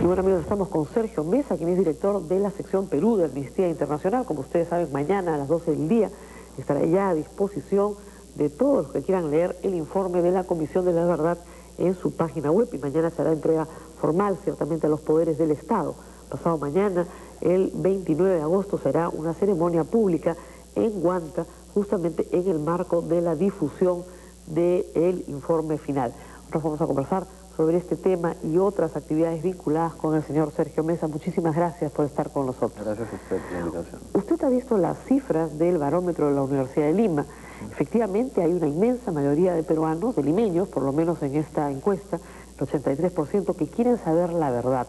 Y bueno, amigos, estamos con Sergio Mesa, quien es director de la sección Perú de Amnistía Internacional. Como ustedes saben, mañana a las 12 del día estará ya a disposición de todos los que quieran leer el informe de la Comisión de la Verdad en su página web, y mañana se hará entrega formal ciertamente a los poderes del Estado. Pasado mañana, el 29 de agosto, será una ceremonia pública en Huanta, justamente en el marco de la difusión del informe final. Nosotros vamos a conversar sobre este tema y otras actividades vinculadas con el señor Sergio Mesa. Muchísimas gracias por estar con nosotros. Gracias a usted por la invitación. Usted ha visto las cifras del barómetro de la Universidad de Lima. Efectivamente, hay una inmensa mayoría de peruanos, de limeños, por lo menos en esta encuesta, el 83%, que quieren saber la verdad.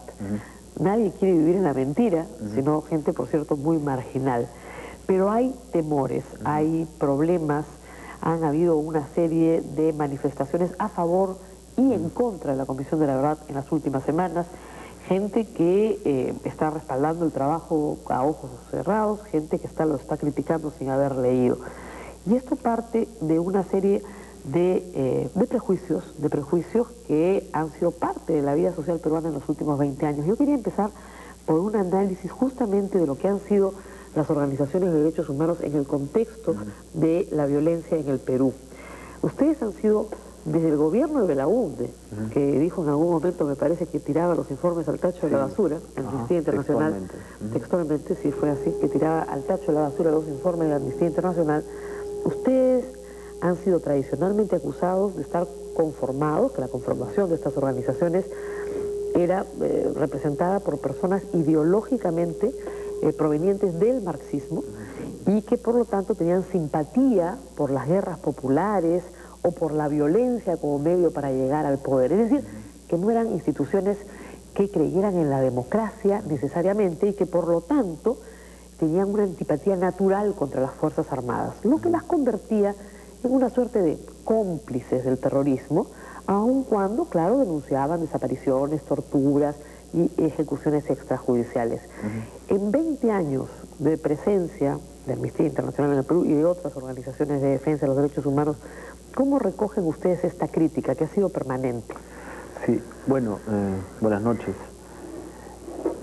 Nadie quiere vivir en la mentira, sino gente, por cierto, muy marginal. Pero hay temores, hay problemas, han habido una serie de manifestaciones a favor y en contra de la Comisión de la Verdad en las últimas semanas. Gente que está respaldando el trabajo a ojos cerrados, gente que lo está criticando sin haber leído. Y esto parte de una serie de prejuicios que han sido parte de la vida social peruana en los últimos 20 años. Yo quería empezar por un análisis justamente de lo que han sido las organizaciones de derechos humanos en el contexto de la violencia en el Perú. Ustedes han sido, desde el gobierno de Belaúnde, que dijo en algún momento, me parece, que tiraba los informes al tacho de la basura, Amnistía Internacional, textualmente, sí fue así, que tiraba al tacho de la basura los informes de Amnistía Internacional. Ustedes han sido tradicionalmente acusados de estar conformados, que la conformación de estas organizaciones era representada por personas ideológicamente provenientes del marxismo y que por lo tanto tenían simpatía por las guerras populares o por la violencia como medio para llegar al poder. Es decir, que no eran instituciones que creyeran en la democracia necesariamente y que por lo tanto tenían una antipatía natural contra las Fuerzas Armadas, lo que las convertía en una suerte de cómplices del terrorismo, aun cuando, claro, denunciaban desapariciones, torturas y ejecuciones extrajudiciales. En 20 años de presencia de Amnistía Internacional en el Perú y de otras organizaciones de defensa de los derechos humanos, ¿cómo recogen ustedes esta crítica que ha sido permanente? Sí, bueno, buenas noches.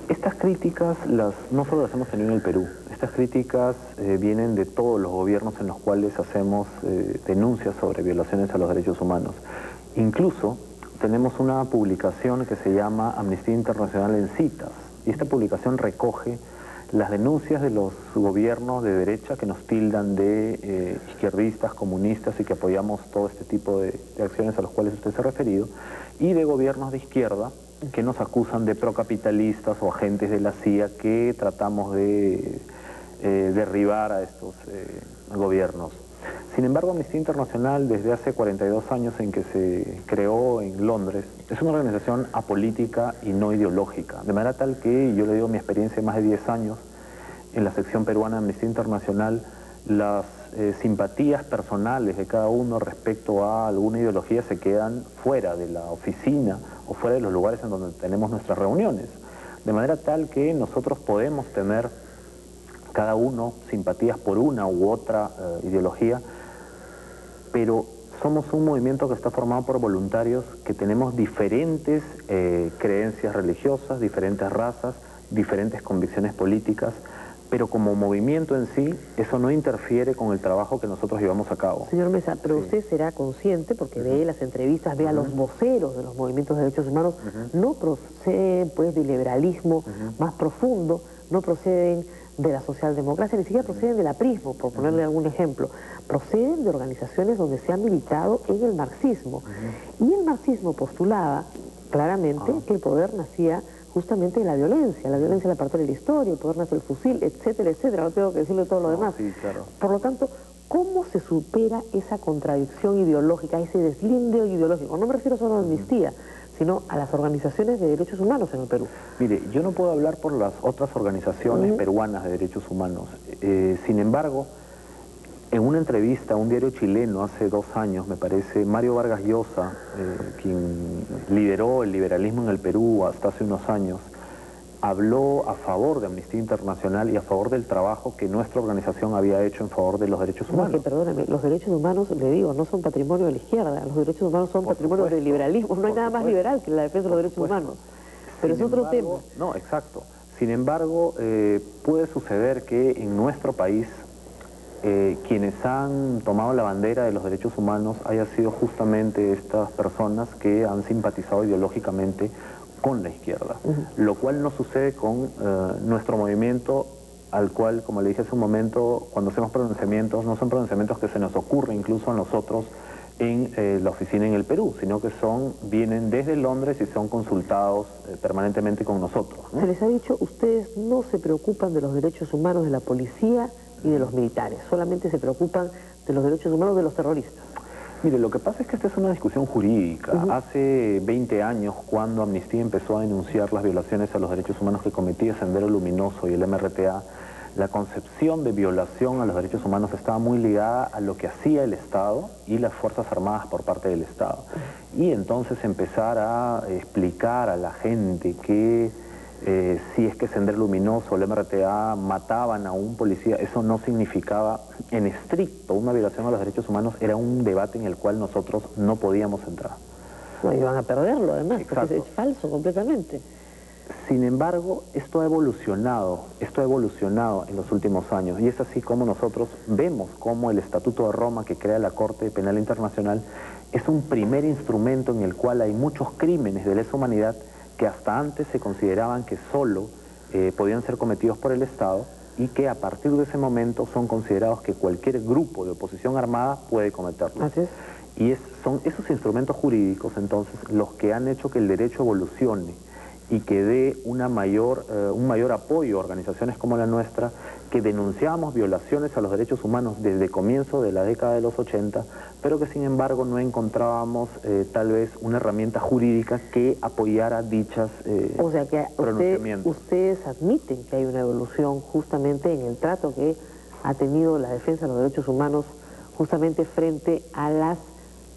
Estas críticas no solo las hemos tenido en el Perú, estas críticas vienen de todos los gobiernos en los cuales hacemos denuncias sobre violaciones a los derechos humanos. Incluso tenemos una publicación que se llama Amnistía Internacional en Citas, y esta publicación recoge las denuncias de los gobiernos de derecha que nos tildan de izquierdistas, comunistas y que apoyamos todo este tipo de acciones a los cuales usted se ha referido, y de gobiernos de izquierda que nos acusan de procapitalistas o agentes de la CIA que tratamos de derribar a estos gobiernos. Sin embargo, Amnistía Internacional, desde hace 42 años en que se creó en Londres, es una organización apolítica y no ideológica, de manera tal que, yo le digo mi experiencia de más de 10 años en la sección peruana de Amnistía Internacional, las simpatías personales de cada uno respecto a alguna ideología se quedan fuera de la oficina o fuera de los lugares en donde tenemos nuestras reuniones, de manera tal que nosotros podemos tener cada uno simpatías por una u otra ideología, pero somos un movimiento que está formado por voluntarios que tenemos diferentes creencias religiosas, diferentes razas, diferentes convicciones políticas, pero como movimiento en sí, eso no interfiere con el trabajo que nosotros llevamos a cabo. Señor Mesa, pero usted será consciente, porque ve las entrevistas, ve a los voceros de los movimientos de derechos humanos, no proceden pues del liberalismo más profundo, no proceden de la socialdemocracia, ni siquiera proceden del aprismo, por ponerle algún ejemplo. Proceden de organizaciones donde se ha militado en el marxismo. Y el marxismo postulaba claramente que el poder nacía justamente de la violencia es la parte de la historia, el poder nace el fusil, etcétera, etcétera, no tengo que decirle todo lo demás. Sí, claro. Por lo tanto, ¿cómo se supera esa contradicción ideológica, ese deslinde ideológico? No me refiero solo a la amnistía, sino a las organizaciones de derechos humanos en el Perú. Mire, yo no puedo hablar por las otras organizaciones peruanas de derechos humanos. Sin embargo, en una entrevista a un diario chileno hace 2 años, me parece, Mario Vargas Llosa, quien lideró el liberalismo en el Perú hasta hace unos años, habló a favor de Amnistía Internacional y a favor del trabajo que nuestra organización había hecho en favor de los derechos humanos. Porque, perdóname, los derechos humanos, le digo, no son patrimonio de la izquierda, los derechos humanos son patrimonio del liberalismo, no hay nada más liberal que la defensa de los derechos humanos. pero es otro tema. No, exacto. Sin embargo, puede suceder que en nuestro país quienes han tomado la bandera de los derechos humanos haya sido justamente estas personas que han simpatizado ideológicamente con la izquierda, lo cual no sucede con nuestro movimiento, al cual, como le dije hace un momento, cuando hacemos pronunciamientos, no son pronunciamientos que se nos ocurre incluso a nosotros en la oficina en el Perú, sino que vienen desde Londres y son consultados permanentemente con nosotros, ¿no? Se les ha dicho, ustedes no se preocupan de los derechos humanos de la policía y de los militares, solamente se preocupan de los derechos humanos de los terroristas. Mire, lo que pasa es que esta es una discusión jurídica. Hace 20 años, cuando Amnistía empezó a denunciar las violaciones a los derechos humanos que cometía Sendero Luminoso y el MRTA, la concepción de violación a los derechos humanos estaba muy ligada a lo que hacía el Estado y las Fuerzas Armadas por parte del Estado. Y entonces empezar a explicar a la gente que si es que Sendero Luminoso o el MRTA mataban a un policía, eso no significaba en estricto una violación a los derechos humanos, era un debate en el cual nosotros no podíamos entrar. No, iban a perderlo además, Exacto. porque es falso completamente. Sin embargo, esto ha evolucionado en los últimos años, y es así como nosotros vemos cómo el Estatuto de Roma que crea la Corte Penal Internacional es un primer instrumento en el cual hay muchos crímenes de lesa humanidad que hasta antes se consideraban que solo podían ser cometidos por el Estado y que a partir de ese momento son considerados que cualquier grupo de oposición armada puede cometerlos. Así es. Y son esos instrumentos jurídicos entonces los que han hecho que el derecho evolucione y que dé un mayor apoyo a organizaciones como la nuestra, que denunciamos violaciones a los derechos humanos desde el comienzo de la década de los 80, pero que sin embargo no encontrábamos tal vez una herramienta jurídica que apoyara dichas O sea que pronunciamientos. ustedes admiten que hay una evolución justamente en el trato que ha tenido la defensa de los derechos humanos justamente frente a las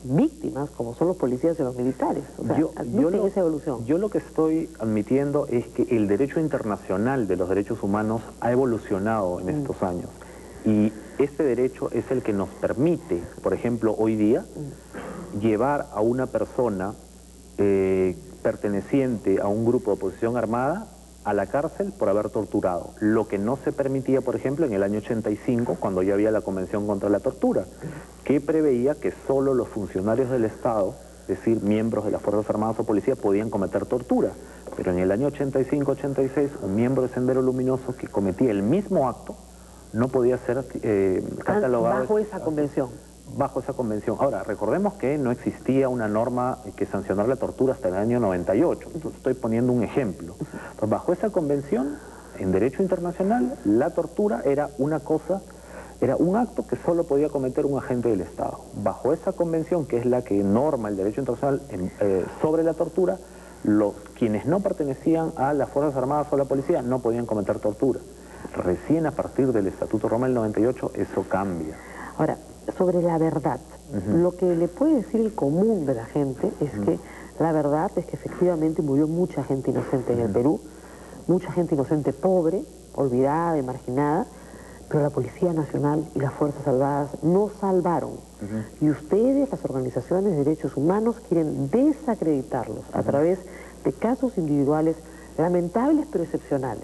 víctimas, como son los policías y los militares. O sea, admiten esa evolución. Yo lo que estoy admitiendo es que el derecho internacional de los derechos humanos ha evolucionado en estos años. Y este derecho es el que nos permite, por ejemplo, hoy día, llevar a una persona perteneciente a un grupo de oposición armada a la cárcel por haber torturado, lo que no se permitía, por ejemplo, en el año 85, cuando ya había la Convención contra la Tortura, que preveía que solo los funcionarios del Estado, es decir, miembros de las Fuerzas Armadas o Policía, podían cometer tortura. Pero en el año 85-86, un miembro de Sendero Luminoso que cometía el mismo acto no podía ser catalogado bajo esa convención. Bajo esa convención. Ahora, recordemos que no existía una norma que sancionara la tortura hasta el año 98. Entonces, estoy poniendo un ejemplo. Entonces, bajo esa convención, en derecho internacional, la tortura era una cosa, era un acto que solo podía cometer un agente del Estado. Bajo esa convención, que es la que norma el derecho internacional sobre la tortura, quienes no pertenecían a las Fuerzas Armadas o a la Policía no podían cometer tortura. Recién a partir del Estatuto Roma del 98, eso cambia. Ahora, sobre la verdad, lo que le puede decir el común de la gente es que la verdad es que efectivamente murió mucha gente inocente en el Perú, mucha gente inocente pobre, olvidada y marginada, pero la Policía Nacional y las Fuerzas Armadas no salvaron. Y ustedes, las organizaciones de derechos humanos, quieren desacreditarlos a través de casos individuales lamentables pero excepcionales.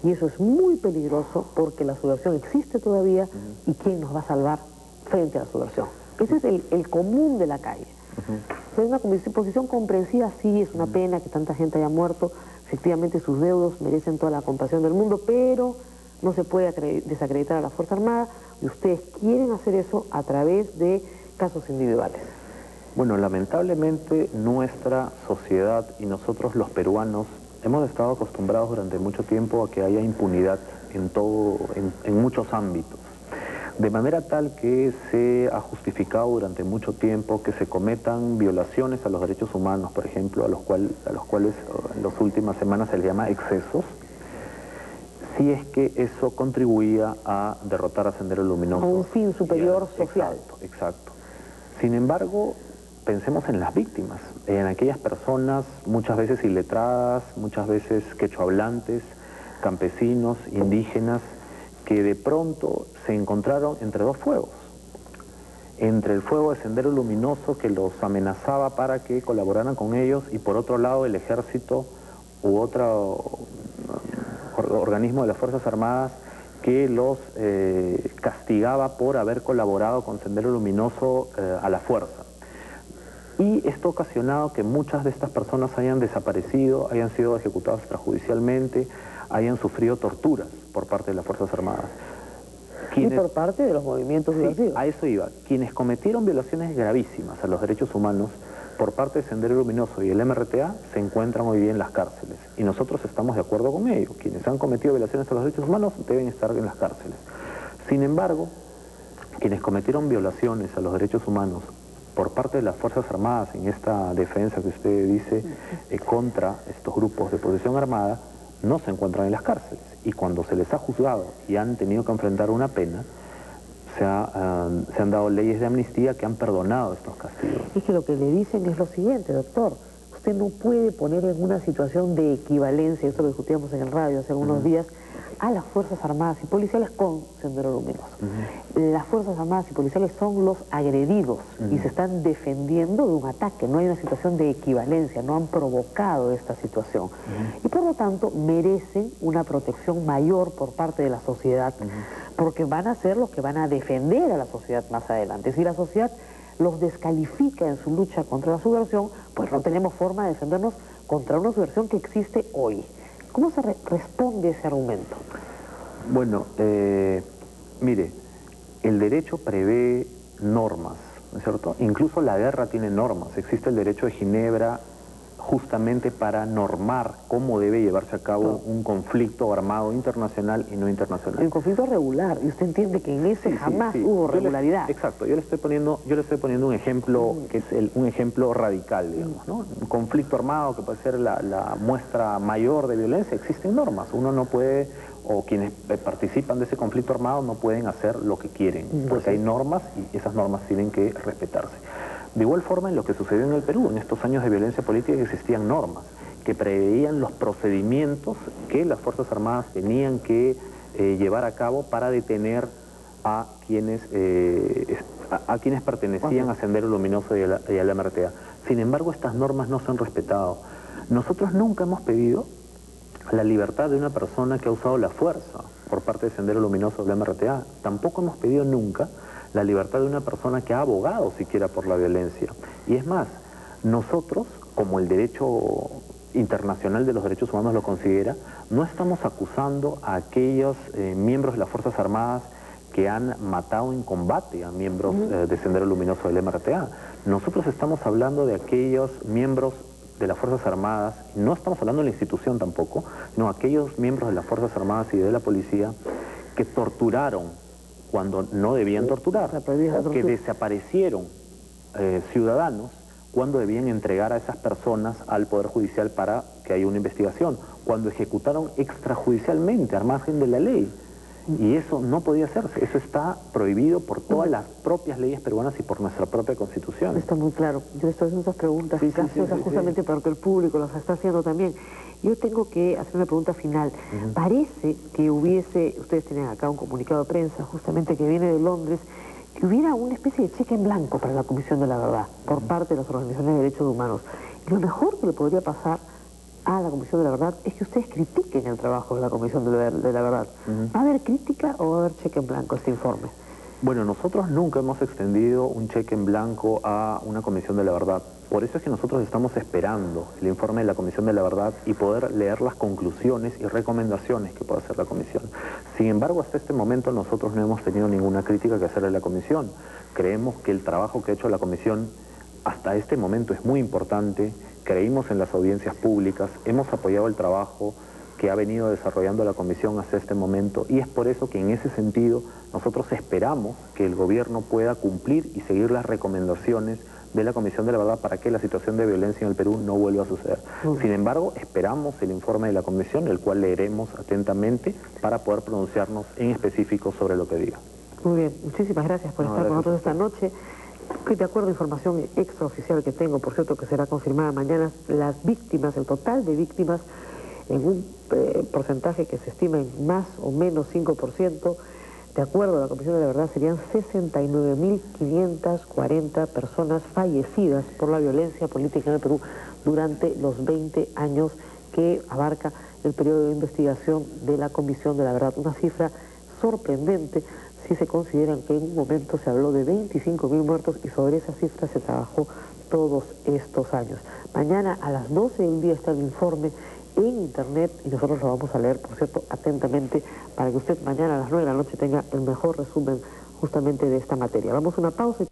Y eso es muy peligroso porque la subversión existe todavía y ¿quién nos va a salvar frente a la subversión? Ese es el común de la calle. Es una posición comprensiva, sí, es una pena que tanta gente haya muerto, efectivamente sus deudos merecen toda la compasión del mundo, pero no se puede desacreditar a la Fuerza Armada y ustedes quieren hacer eso a través de casos individuales. Bueno, lamentablemente nuestra sociedad y nosotros los peruanos hemos estado acostumbrados durante mucho tiempo a que haya impunidad en muchos ámbitos. De manera tal que se ha justificado durante mucho tiempo que se cometan violaciones a los derechos humanos, por ejemplo, a los cuales en las últimas semanas se les llama excesos, si es que eso contribuía a derrotar a Sendero Luminoso. A un fin superior social. Exacto. Sin embargo, pensemos en las víctimas, en aquellas personas muchas veces iletradas, muchas veces quechohablantes, campesinos, indígenas, que de pronto se encontraron entre dos fuegos. Entre el fuego de Sendero Luminoso que los amenazaba para que colaboraran con ellos y por otro lado el ejército u otro organismo de las Fuerzas Armadas que los castigaba por haber colaborado con Sendero Luminoso a la fuerza. Y esto ha ocasionado que muchas de estas personas hayan desaparecido, hayan sido ejecutadas extrajudicialmente, hayan sufrido torturas por parte de las Fuerzas Armadas. Y por parte de los movimientos subversivos. A eso iba. Quienes cometieron violaciones gravísimas a los derechos humanos por parte de Sendero Luminoso y el MRTA se encuentran hoy día en las cárceles. Y nosotros estamos de acuerdo con ello. Quienes han cometido violaciones a los derechos humanos deben estar en las cárceles. Sin embargo, quienes cometieron violaciones a los derechos humanos por parte de las Fuerzas Armadas en esta defensa que usted dice contra estos grupos de posesión armada, no se encuentran en las cárceles. Y cuando se les ha juzgado y han tenido que enfrentar una pena, se han dado leyes de amnistía que han perdonado estos castigos. Es que lo que le dicen es lo siguiente, doctor. Usted no puede poner en una situación de equivalencia, esto lo discutíamos en el radio hace algunos días, a las Fuerzas Armadas y Policiales con Sendero Luminoso. Las Fuerzas Armadas y Policiales son los agredidos y se están defendiendo de un ataque. No hay una situación de equivalencia, no han provocado esta situación. Y por lo tanto merecen una protección mayor por parte de la sociedad, porque van a ser los que van a defender a la sociedad más adelante. Si la sociedad los descalifica en su lucha contra la subversión, pues no tenemos forma de defendernos contra una subversión que existe hoy. ¿Cómo se responde ese argumento? Bueno, mire, el derecho prevé normas, ¿no es cierto? Incluso la guerra tiene normas. Existe el derecho de Ginebra justamente para normar cómo debe llevarse a cabo un conflicto armado internacional y no internacional. El conflicto regular, y usted entiende que en ese jamás hubo regularidad. Exacto, yo le estoy poniendo un ejemplo que es un ejemplo radical, digamos, ¿no? Un conflicto armado que puede ser la muestra mayor de violencia, existen normas. Uno no puede, o quienes participan de ese conflicto armado no pueden hacer lo que quieren, porque hay normas y esas normas tienen que respetarse. De igual forma, en lo que sucedió en el Perú, en estos años de violencia política existían normas que preveían los procedimientos que las Fuerzas Armadas tenían que llevar a cabo para detener a quienes pertenecían a Sendero Luminoso y al MRTA. Sin embargo, estas normas no se han respetado. Nosotros nunca hemos pedido la libertad de una persona que ha usado la fuerza por parte de Sendero Luminoso del MRTA. Tampoco hemos pedido nunca la libertad de una persona que ha abogado siquiera por la violencia. Y es más, nosotros, como el derecho internacional de los derechos humanos lo considera, no estamos acusando a aquellos miembros de las Fuerzas Armadas que han matado en combate a miembros de Sendero Luminoso del MRTA. Nosotros estamos hablando de aquellos miembros de las Fuerzas Armadas, no estamos hablando de la institución tampoco, no, aquellos miembros de las Fuerzas Armadas y de la policía que torturaron cuando no debían torturar, que desaparecieron ciudadanos cuando debían entregar a esas personas al Poder Judicial para que haya una investigación, cuando ejecutaron extrajudicialmente, al margen de la ley. Y eso no podía hacerse, eso está prohibido por todas las propias leyes peruanas y por nuestra propia Constitución. Está muy claro. Yo le estoy haciendo esas preguntas justamente porque el público las está haciendo también. Yo tengo que hacer una pregunta final. Parece que ustedes tienen acá un comunicado de prensa justamente que viene de Londres, que hubiera una especie de cheque en blanco para la Comisión de la Verdad por parte de las organizaciones de derechos humanos. Y lo mejor que le podría pasar a la Comisión de la Verdad es que ustedes critiquen el trabajo de la Comisión de la Verdad. ¿Va a haber crítica o va a haber cheque en blanco este informe? Bueno, nosotros nunca hemos extendido un cheque en blanco a una Comisión de la Verdad. Por eso es que nosotros estamos esperando el informe de la Comisión de la Verdad y poder leer las conclusiones y recomendaciones que pueda hacer la Comisión. Sin embargo, hasta este momento nosotros no hemos tenido ninguna crítica que hacerle a la Comisión. Creemos que el trabajo que ha hecho la Comisión hasta este momento es muy importante. Creímos en las audiencias públicas, hemos apoyado el trabajo que ha venido desarrollando la Comisión hasta este momento y es por eso que en ese sentido nosotros esperamos que el gobierno pueda cumplir y seguir las recomendaciones de la Comisión de la Verdad para que la situación de violencia en el Perú no vuelva a suceder. Sin embargo, esperamos el informe de la Comisión, el cual leeremos atentamente para poder pronunciarnos en específico sobre lo que diga. Muy bien, muchísimas gracias por estar con nosotros esta noche. Que de acuerdo a información extraoficial que tengo, por cierto que será confirmada mañana, las víctimas, el total de víctimas, en un porcentaje que se estima en más o menos 5%, de acuerdo a la Comisión de la Verdad, serían 69.540 personas fallecidas por la violencia política en el Perú durante los 20 años que abarca el periodo de investigación de la Comisión de la Verdad. Una cifra sorprendente si se consideran que en un momento se habló de 25.000 muertos y sobre esa cifra se trabajó todos estos años. Mañana a las 12 del día está el informe en internet y nosotros lo vamos a leer, por cierto, atentamente para que usted mañana a las 9 de la noche tenga el mejor resumen justamente de esta materia. Vamos a una pausa.